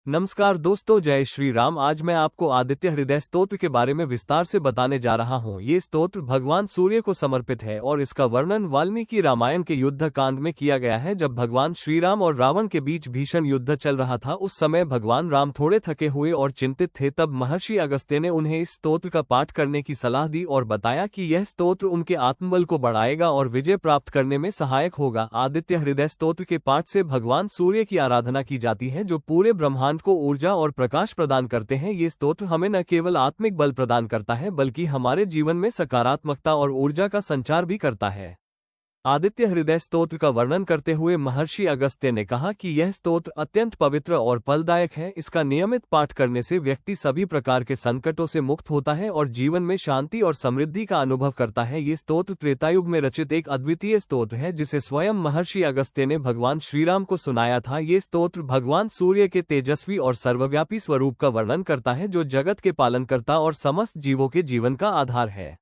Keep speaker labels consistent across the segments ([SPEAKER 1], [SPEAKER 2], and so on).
[SPEAKER 1] नमस्कार दोस्तों, जय श्री राम। आज मैं आपको आदित्य हृदय स्तोत्र के बारे में विस्तार से बताने जा रहा हूँ। ये स्तोत्र भगवान सूर्य को समर्पित है और इसका वर्णन वाल्मीकि रामायण के युद्ध कांड में किया गया है। जब भगवान श्री राम और रावण के बीच भीषण युद्ध चल रहा था, उस समय भगवान राम थोड़े थके हुए और चिंतित थे। तब महर्षि अगस्त्य ने उन्हें इस स्तोत्र का पाठ करने की सलाह दी और बताया कि यह स्तोत्र उनके आत्मबल को बढ़ाएगा और विजय प्राप्त करने में सहायक होगा। आदित्य हृदय स्तोत्र के पाठ से भगवान सूर्य की आराधना की जाती है, जो पूरे ब्रह्मांड को ऊर्जा और प्रकाश प्रदान करते हैं। ये स्तोत्र हमें न केवल आत्मिक बल प्रदान करता है, बल्कि हमारे जीवन में सकारात्मकता और ऊर्जा का संचार भी करता है। आदित्य हृदय स्तोत्र का वर्णन करते हुए महर्षि अगस्त्य ने कहा कि यह स्तोत्र अत्यंत पवित्र और फलदायक है। इसका नियमित पाठ करने से व्यक्ति सभी प्रकार के संकटों से मुक्त होता है और जीवन में शांति और समृद्धि का अनुभव करता है। ये स्तोत्र त्रेतायुग में रचित एक अद्वितीय स्तोत्र है, जिसे स्वयं महर्षि अगस्त्य ने भगवान श्रीराम को सुनाया था। ये स्तोत्र भगवान सूर्य के तेजस्वी और सर्वव्यापी स्वरूप का वर्णन करता है, जो जगत के पालनकर्ता और समस्त जीवों के जीवन का आधार है।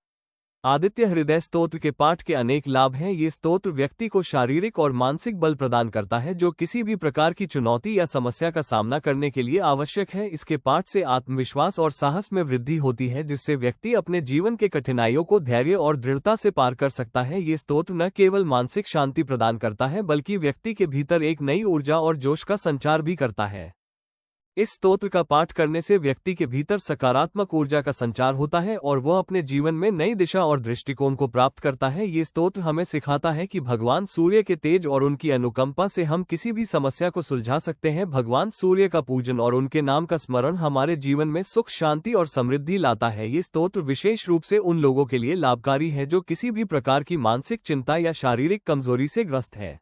[SPEAKER 1] आदित्य हृदय स्तोत्र के पाठ के अनेक लाभ हैं। ये स्तोत्र व्यक्ति को शारीरिक और मानसिक बल प्रदान करता है, जो किसी भी प्रकार की चुनौती या समस्या का सामना करने के लिए आवश्यक है। इसके पाठ से आत्मविश्वास और साहस में वृद्धि होती है, जिससे व्यक्ति अपने जीवन के कठिनाइयों को धैर्य और दृढ़ता से पार कर सकता है। ये स्तोत्र न केवल मानसिक शांति प्रदान करता है, बल्कि व्यक्ति के भीतर एक नई ऊर्जा और जोश का संचार भी करता है। इस स्तोत्र का पाठ करने से व्यक्ति के भीतर सकारात्मक ऊर्जा का संचार होता है और वह अपने जीवन में नई दिशा और दृष्टिकोण को प्राप्त करता है। ये स्तोत्र हमें सिखाता है कि भगवान सूर्य के तेज और उनकी अनुकंपा से हम किसी भी समस्या को सुलझा सकते हैं। भगवान सूर्य का पूजन और उनके नाम का स्मरण हमारे जीवन में सुख, शांति और समृद्धि लाता है। ये स्तोत्र विशेष रूप से उन लोगों के लिए लाभकारी है जो किसी भी प्रकार की मानसिक चिंता या शारीरिक कमजोरी से ग्रस्त है।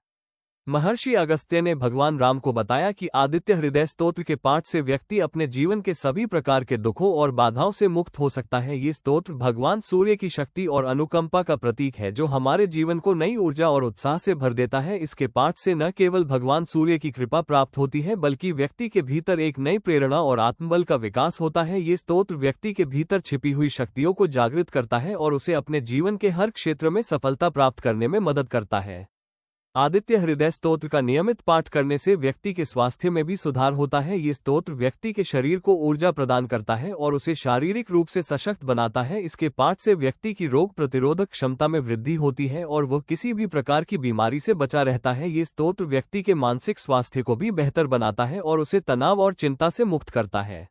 [SPEAKER 1] महर्षि अगस्त्य ने भगवान राम को बताया कि आदित्य हृदय स्तोत्र के पाठ से व्यक्ति अपने जीवन के सभी प्रकार के दुखों और बाधाओं से मुक्त हो सकता है। ये स्तोत्र भगवान सूर्य की शक्ति और अनुकंपा का प्रतीक है, जो हमारे जीवन को नई ऊर्जा और उत्साह से भर देता है। इसके पाठ से न केवल भगवान सूर्य की कृपा प्राप्त होती है, बल्कि व्यक्ति के भीतर एक नई प्रेरणा और आत्मबल का विकास होता है। ये स्तोत्र व्यक्ति के भीतर छिपी हुई शक्तियों को जागृत करता है और उसे अपने जीवन के हर क्षेत्र में सफलता प्राप्त करने में मदद करता है। आदित्य हृदय स्तोत्र का नियमित पाठ करने से व्यक्ति के स्वास्थ्य में भी सुधार होता है। ये स्तोत्र व्यक्ति के शरीर को ऊर्जा प्रदान करता है और उसे शारीरिक रूप से सशक्त बनाता है। इसके पाठ से व्यक्ति की रोग प्रतिरोधक क्षमता में वृद्धि होती है और वह किसी भी प्रकार की बीमारी से बचा रहता है। ये स्तोत्र व्यक्ति के मानसिक स्वास्थ्य को भी बेहतर बनाता है और उसे तनाव और चिंता से मुक्त करता है।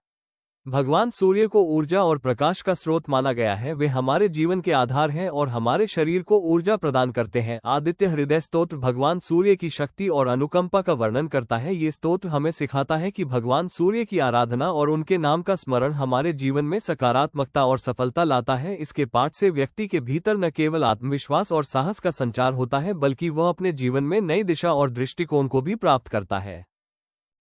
[SPEAKER 1] भगवान सूर्य को ऊर्जा और प्रकाश का स्रोत माना गया है। वे हमारे जीवन के आधार हैं और हमारे शरीर को ऊर्जा प्रदान करते हैं। आदित्य हृदय स्तोत्र भगवान सूर्य की शक्ति और अनुकंपा का वर्णन करता है। ये स्तोत्र हमें सिखाता है कि भगवान सूर्य की आराधना और उनके नाम का स्मरण हमारे जीवन में सकारात्मकता और सफलता लाता है। इसके पाठ से व्यक्ति के भीतर न केवल आत्मविश्वास और साहस का संचार होता है, बल्कि वह अपने जीवन में नई दिशा और दृष्टिकोण को भी प्राप्त करता है।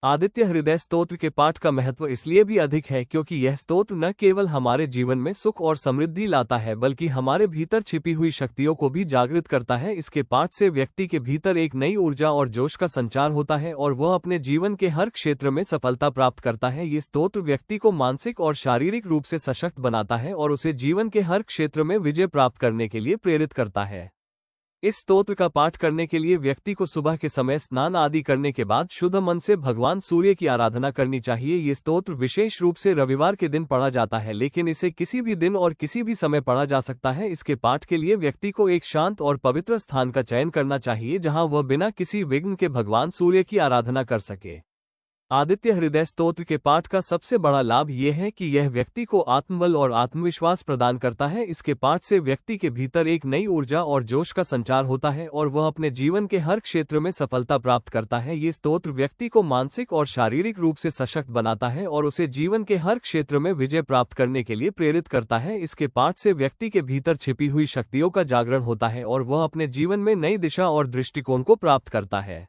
[SPEAKER 1] आदित्य हृदय स्तोत्र के पाठ का महत्व इसलिए भी अधिक है क्योंकि यह स्तोत्र न केवल हमारे जीवन में सुख और समृद्धि लाता है, बल्कि हमारे भीतर छिपी हुई शक्तियों को भी जागृत करता है। इसके पाठ से व्यक्ति के भीतर एक नई ऊर्जा और जोश का संचार होता है और वह अपने जीवन के हर क्षेत्र में सफलता प्राप्त करता है। ये स्तोत्र व्यक्ति को मानसिक और शारीरिक रूप से सशक्त बनाता है और उसे जीवन के हर क्षेत्र में विजय प्राप्त करने के लिए प्रेरित करता है। इस स्तोत्र का पाठ करने के लिए व्यक्ति को सुबह के समय स्नान आदि करने के बाद शुद्ध मन से भगवान सूर्य की आराधना करनी चाहिए। ये स्तोत्र विशेष रूप से रविवार के दिन पढ़ा जाता है, लेकिन इसे किसी भी दिन और किसी भी समय पढ़ा जा सकता है। इसके पाठ के लिए व्यक्ति को एक शांत और पवित्र स्थान का चयन करना चाहिए, जहां वह बिना किसी विघ्न के भगवान सूर्य की आराधना कर सके। आदित्य हृदय स्तोत्र के पाठ का सबसे बड़ा लाभ यह है कि यह व्यक्ति को आत्मबल और आत्मविश्वास प्रदान करता है। इसके पाठ से व्यक्ति के भीतर एक नई ऊर्जा और जोश का संचार होता है और वह अपने जीवन के हर क्षेत्र में सफलता प्राप्त करता है। ये स्तोत्र व्यक्ति को मानसिक और शारीरिक रूप से सशक्त बनाता है और उसे जीवन के हर क्षेत्र में विजय प्राप्त करने के लिए प्रेरित करता है। इसके पाठ से व्यक्ति के भीतर छिपी हुई शक्तियों का जागरण होता है और वह अपने जीवन में नई दिशा और दृष्टिकोण को प्राप्त करता है।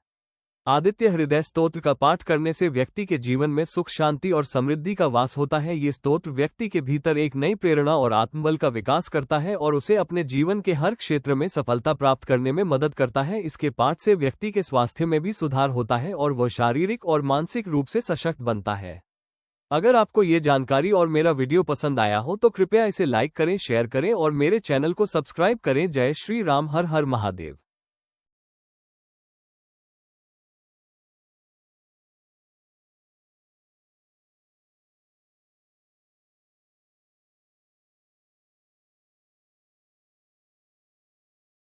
[SPEAKER 1] आदित्य हृदय स्तोत्र का पाठ करने से व्यक्ति के जीवन में सुख, शांति और समृद्धि का वास होता है। ये स्तोत्र व्यक्ति के भीतर एक नई प्रेरणा और आत्मबल का विकास करता है और उसे अपने जीवन के हर क्षेत्र में सफलता प्राप्त करने में मदद करता है। इसके पाठ से व्यक्ति के स्वास्थ्य में भी सुधार होता है और वह शारीरिक और मानसिक रूप से सशक्त बनता है। अगर आपको ये जानकारी और मेरा वीडियो पसंद आया हो तो कृपया इसे लाइक करें, शेयर करें और मेरे चैनल को सब्सक्राइब करें। जय श्री राम। हर हर महादेव।